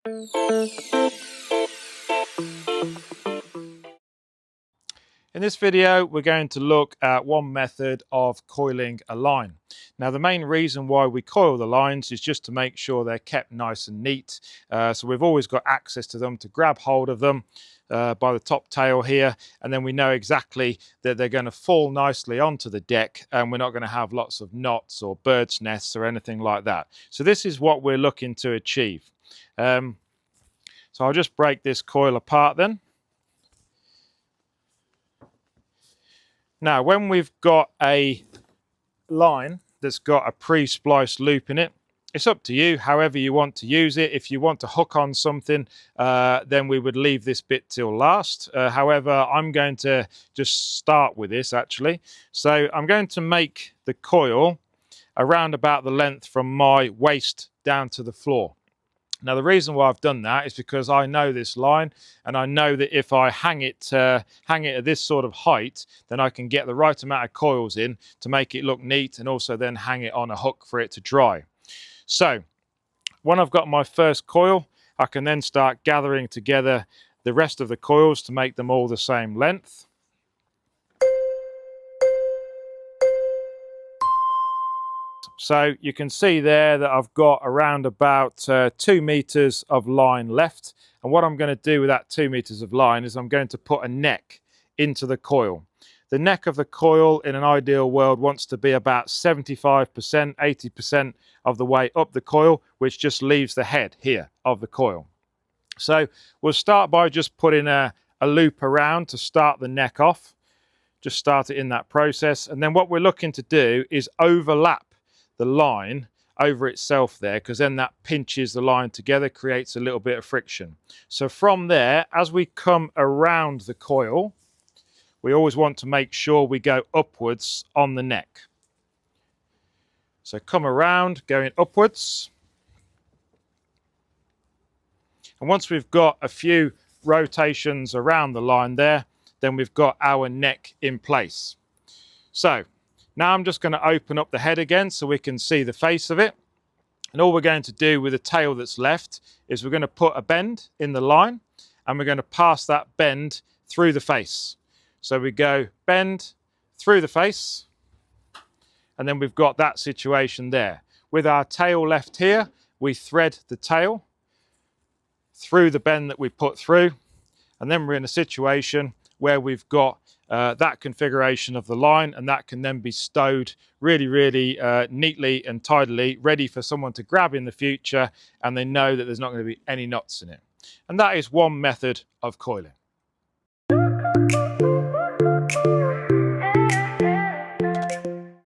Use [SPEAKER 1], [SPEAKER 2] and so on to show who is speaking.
[SPEAKER 1] In this video, we're going to look at one method of coiling a line. Now, the main reason why we coil the lines is just to make sure they're kept nice and neat. So we've always got access to them to grab hold of them by the top tail here, and then we know exactly that they're going to fall nicely onto the deck, and we're not going to have lots of knots or bird's nests or anything like that. So this is what we're looking to achieve. So I'll just break this coil apart then. Now, when we've got a line that's got a pre-spliced loop in it, it's up to you however you want to use it. If you want to hook on something, then we would leave this bit till last. However, I'm going to just start with this actually. So I'm going to make the coil around about the length from my waist down to the floor. Now, the reason why I've done that is because I know this line, and I know that if I hang it at this sort of height, then I can get the right amount of coils in to make it look neat, and also then hang it on a hook for it to dry. So when I've got my first coil, I can then start gathering together the rest of the coils to make them all the same length. So you can see there that I've got around about 2 meters of line left. And what I'm going to do with that 2 meters of line is I'm going to put a neck into the coil. The neck of the coil in an ideal world wants to be about 75%, 80% of the way up the coil, which just leaves the head here of the coil. So we'll start by just putting a loop around to start the neck off. Just start it in that process. And then what we're looking to do is overlap the line over itself there, because then that pinches the line together, creates a little bit of friction. So from there, as we come around the coil, we always want to make sure we go upwards on the neck. So come around, going upwards. And once we've got a few rotations around the line there, then we've got our neck in place. So now I'm just going to open up the head again so we can see the face of it. And all we're going to do with the tail that's left is we're going to put a bend in the line, and we're going to pass that bend through the face. So we go bend through the face, and then we've got that situation there. With our tail left here, we thread the tail through the bend that we put through, and then we're in a situation where we've got that configuration of the line, and that can then be stowed really neatly and tidily, ready for someone to grab in the future, and they know that there's not going to be any knots in it. And that is one method of coiling.